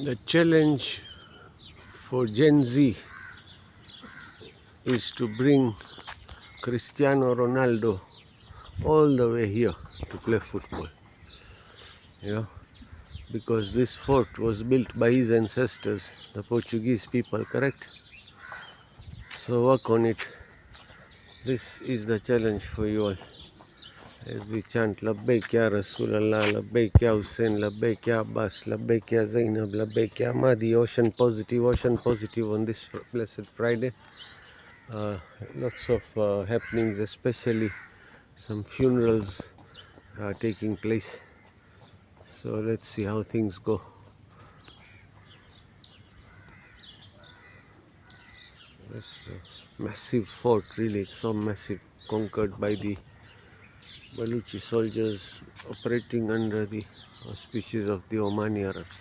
The challenge for Gen Z is to bring Cristiano Ronaldo all the way here to play football. Because this fort was built by his ancestors, the Portuguese people, correct? So work on it. This is the challenge for you all. As we chant Labbaik Ya Rasulallah, Labbaik Ya Hussein, Labbaik Ya Abbas, Labbaik Ya Zainab, Labbaik Ya Mahdi. Ocean positive on this blessed Friday. Lots of happenings, especially some funerals are taking place. So let's see how things go. This massive fort, really, it's so massive, conquered by the Baluchi soldiers operating under the auspices of the Omani Arabs.